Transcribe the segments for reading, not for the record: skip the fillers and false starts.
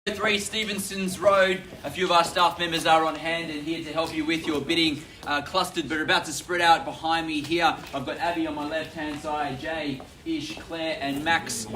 3 Stevenson's Road. A few of our staff members are on hand and here to help you with your bidding, clustered but about to spread out behind me here. I've got Abby on my left hand side, Jay, Ish, Claire and Max,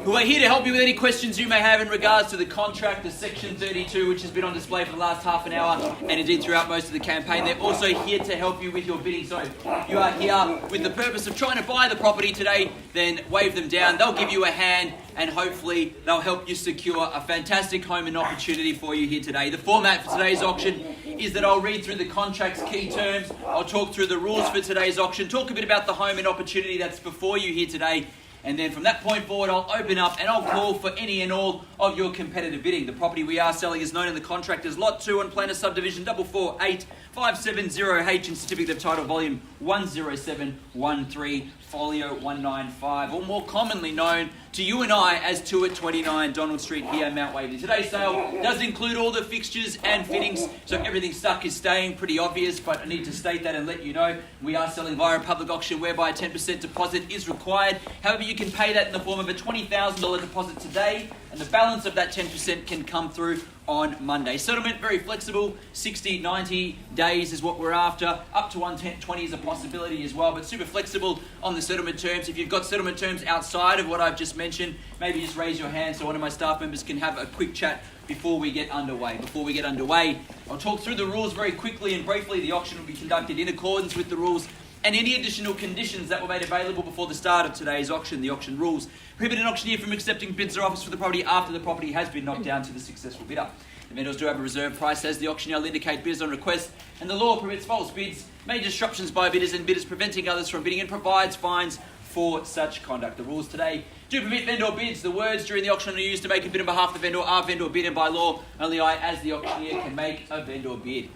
who are here to help you with any questions you may have in regards to the contract, the Section 32, which has been on display for the last half an hour and indeed throughout most of the campaign. They're also here to help you with your bidding. So if you are here with the purpose of trying to buy the property today, then wave them down. They'll give you a hand and hopefully they'll help you secure a fantastic home and opportunity for you here today. The format for today's auction is that I'll read through the contract's key terms, I'll talk through the rules for today's auction, talk a bit about the home and opportunity that's before you here today, and then from that point forward I'll open up and I'll call for any and all of your competitive bidding. The property we are selling is known in the contract as Lot 2 on Planner Subdivision 448570H and Certificate of Title Volume 10713 Folio 195, or more commonly known to you and I as 2 at 29 Donald Street here in Mount Waverley. Today's sale does include all the fixtures and fittings, so everything stuck is staying pretty obvious, but I need to state that and let you know we are selling via a public auction whereby a 10% deposit is required. However, you can pay that in the form of a $20,000 deposit today, and the balance of that 10% can come through on Monday. Settlement, very flexible, 60, 90 days is what we're after. Up to 120 is a possibility as well, but super flexible on the settlement terms. If you've got settlement terms outside of what I've just mentioned, maybe just raise your hand so one of my staff members can have a quick chat before we get underway. Before we get underway, I'll talk through the rules very quickly and briefly. The auction will be conducted in accordance with the rules and any additional conditions that were made available before the start of today's auction. The auction rules prohibit an auctioneer from accepting bids or offers for the property after the property has been knocked down to the successful bidder. The vendors do have a reserve price as the auctioneer will indicate bids on request, and the law permits false bids, major disruptions by bidders and bidders preventing others from bidding, and provides fines for such conduct. The rules today do permit vendor bids. The words during the auction are used to make a bid on behalf of the vendor are vendor bid, and by law only I as the auctioneer can make a vendor bid.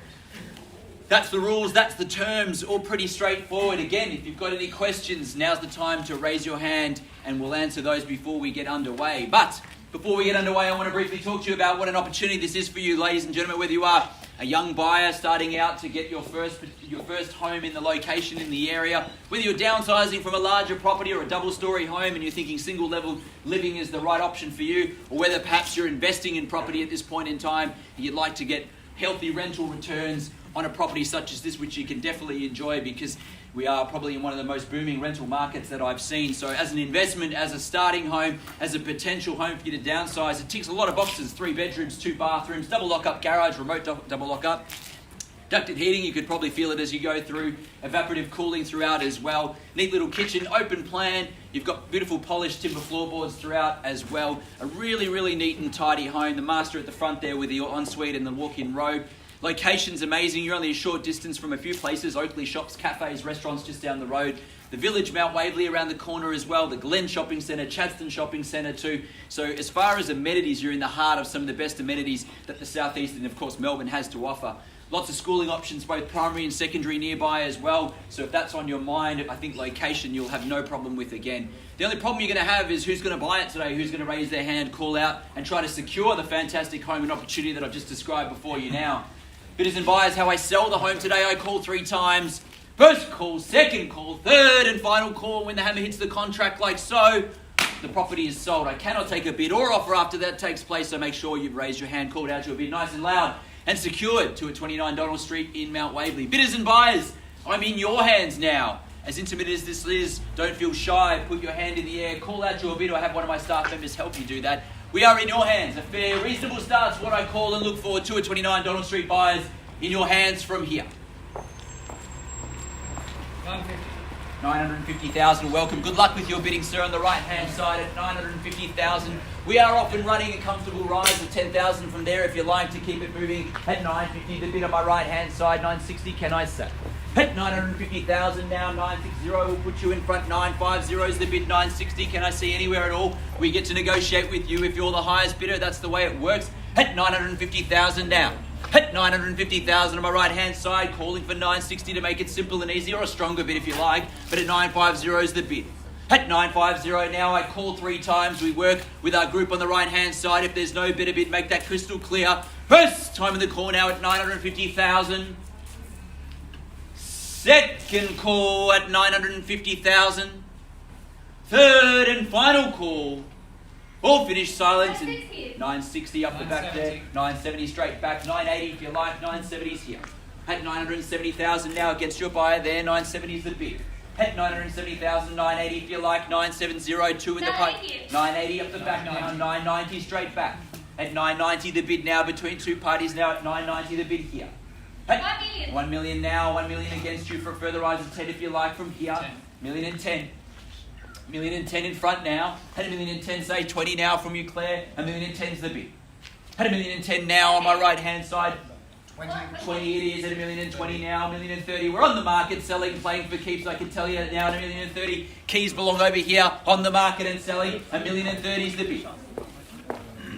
That's the rules, that's the terms, all pretty straightforward. Again, if you've got any questions, now's the time to raise your hand and we'll answer those before we get underway. But before we get underway, I want to briefly talk to you about what an opportunity this is for you, ladies and gentlemen, whether you are a young buyer starting out to get your first home in the location in the area, whether you're downsizing from a larger property or a double-storey home and you're thinking single-level living is the right option for you, or whether perhaps you're investing in property at this point in time and you'd like to get healthy rental returns on a property such as this, which you can definitely enjoy because we are probably in one of the most booming rental markets that I've seen. So as an investment, as a starting home, as a potential home for you to downsize, it ticks a lot of boxes. 3 bedrooms, 2 bathrooms, double lock-up garage, remote double lock-up. Ducted heating, you could probably feel it as you go through. Evaporative cooling throughout as well. Neat little kitchen, open plan. You've got beautiful polished timber floorboards throughout as well. A really, really neat and tidy home. The master at the front there with the ensuite and the walk-in robe. Location's amazing. You're only a short distance from a few places. Oakley shops, cafes, restaurants just down the road. The Village, Mount Waverley around the corner as well. The Glen Shopping Centre, Chadstone Shopping Centre too. So as far as amenities, you're in the heart of some of the best amenities that the southeast and of course Melbourne has to offer. Lots of schooling options, both primary and secondary nearby as well. So if that's on your mind, I think location you'll have no problem with again. The only problem you're going to have is who's going to buy it today, who's going to raise their hand, call out and try to secure the fantastic home and opportunity that I've just described before you now. Bidders and buyers, how I sell the home today, I call 3 times. First call, second call, third and final call. When the hammer hits the contract like so, the property is sold. I cannot take a bid or offer after that takes place, so make sure you've raised your hand, called out your bid nice and loud and secured to 29 Donald Street in Mount Waverley. Bidders and buyers, I'm in your hands now. As intimate as this is, don't feel shy, put your hand in the air, call out your bid or have one of my staff members help you do that. We are in your hands. A fair, reasonable start's what I call and look forward to at 29 Donald Street buyers in your hands from here. 950,000. Welcome. Good luck with your bidding, sir, on the right-hand side at 950,000. We are off and running a comfortable rise of 10,000 from there if you like to keep it moving at 950. The bid on my right-hand side, 960. Can I say? At 950,000 now, 960 will put you in front. 950 is the bid, 960. Can I see anywhere at all? We get to negotiate with you if you're the highest bidder. That's the way it works. At 950,000 now. At 950,000 on my right hand side, calling for 960 to make it simple and easy, or a stronger bid if you like, but at 950 is the bid. At 950 now, I call 3 times. We work with our group on the right hand side. If there's no better bid, make that crystal clear. First time in the call now at 950,000. Second call at 950,000. Third and final call All finished, silence. And 960. 960 up the back there. 970 straight back. 980 if you like. 970's here. At 970,000 now against your buyer there. 970's the bid. At 970,000, 980 if you like. 970, in the punt. 980 up the back now. 990 straight back. At 990 the bid now between two parties now. At 990 the bid here. At 1 million. 1 million now. 1 million against you for a further rise of 10 if you like from here. 10. Million and 10. Million and 10 in front now. Had a million and 10, say 20 now from you, Claire. A million and 10's the bid. Had a million and 10 now on my right hand side. 20 it is at a million and 20 now. A million and 30. We're on the market selling, playing for keeps. I can tell you now at a million and 30. Keys belong over here on the market and selling. A million and 30's the bid.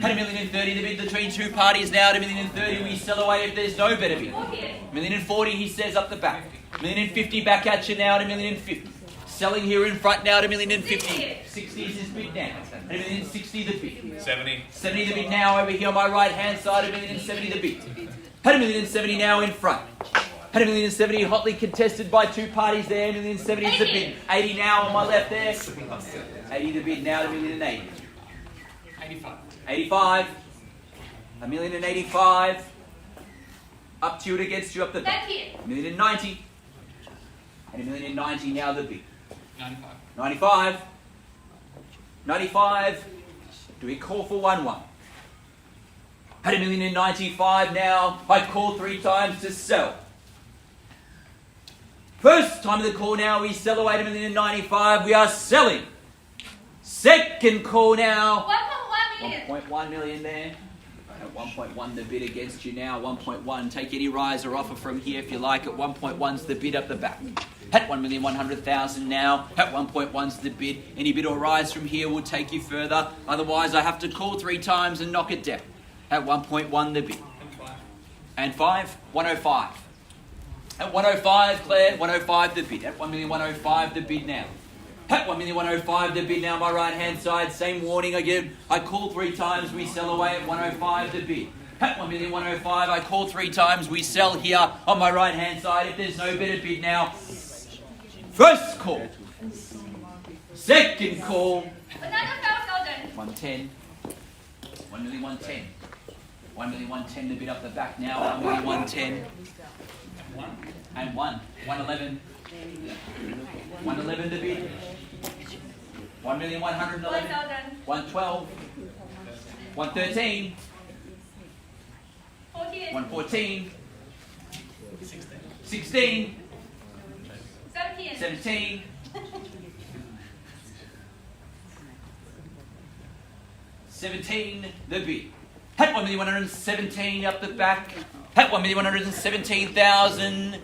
Had a million and 30 the bid between two parties now. At a million and 30 we sell away if there's no better bid. A million and 40 he says up the back. A million and 50 back at you now at a million and 50. Selling here in front now at a million and 50. 60 is his bid now. At a million and 60 the bid. 70. 70 the bid now over here on my right hand side. A million and 70 the bid. Had a million and 70 now in front. Had a million and 70 hotly contested by two parties there. A million and 70 is the bid. 80 now on my left there. 80 the bid now at a million and 80. 85. 85. A million and 85. Up to you and against you up the back. A million and 90. And a million and 90 now the bid. 95. 95. 95. Do we call for 1-1? Had a million and 95 now. I call 3 times to sell. First time of the call now. We sell away at a million and 95. We are selling. Second call now. 1.1 million. 1.1 million there. At 1.1 the bid against you now. 1.1. Take any rise or offer from here if you like. At 1.1's the bid up the back. At 1,100,000 now. At 1.1's the bid. Any bid or rise from here will take you further. Otherwise I have to call 3 times and knock it down. At 1.1 the bid. And 5? 105. At 105, Claire, 105 the bid. At 1,105 the bid now. At 1,105 the bid now, my right hand side. Same warning again. I call 3 times, we sell away at 105 the bid. At 1,105, I call 3 times, we sell here on my right hand side. If there's no better bid now. First call. Second call. Another 5,000. 110. 1,110. 1,110 the bid up the back now. 1,110. And 111. 111 the bid. 1,111. 1,000. 112. 113. 14. 114. 16. 17. 17. 17 the bid. At 1,117 up the back. At 1,117,000.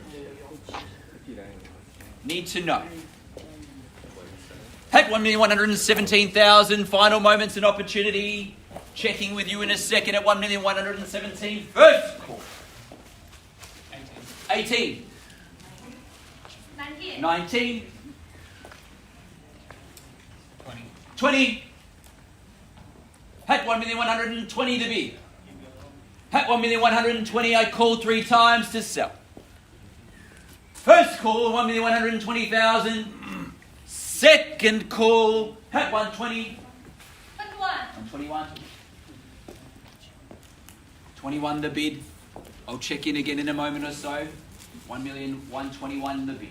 Need to know. At 1,117,000. Final moments and opportunity. Checking with you in a second at 1,117,000. First call. 18. 19. 19. 20. 20. At 1,120 to bid. At 1,120, I call 3 times to sell. First call, 1,120,000. Second call, at 120. 21. 121. 21 the bid. I'll check in again in a moment or so. 1,121 the bid.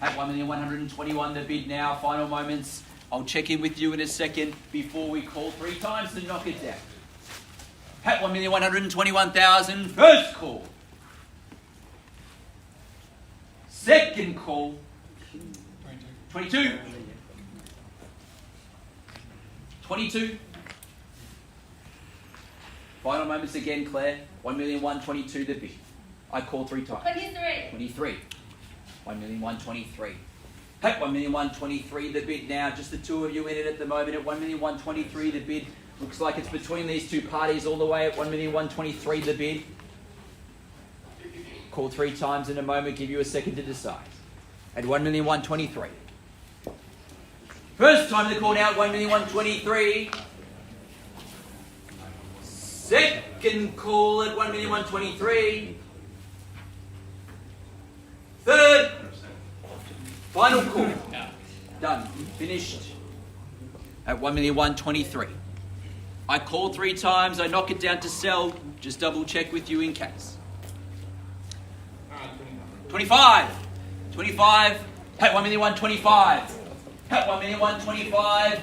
At 1,121 the bid now. Final moments. I'll check in with you in a second before we call 3 times to knock it down. At 1,121,000. First call. Second call. 22. 22. Final moments again, Claire. 1,122 the bid. I call 3 times. 23. 23. 1,123. At 1,123 the bid now. Just the two of you in it at the moment. At 1,123 the bid. Looks like it's between these two parties all the way at 1,123 the bid. Call 3 times in a moment. Give you a second to decide. At 1,123. First time to call now at 1,123. Second call at 1,123. Third. Final call. Done. Finished. At 1,123. I call 3 times, I knock it down to sell. Just double check with you in case. 25. 25. At 1,125. At 1,125.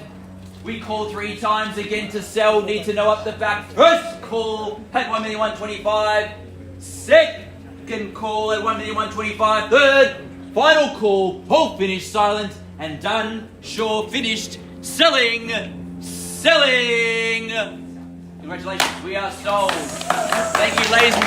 We call 3 times again to sell. Need to know up the back. First call at 1,125. Second call at 1,125. Third. Final call. All finished, silent, and done. Sure, finished. Selling. Selling. Congratulations, we are sold. Thank you, ladies and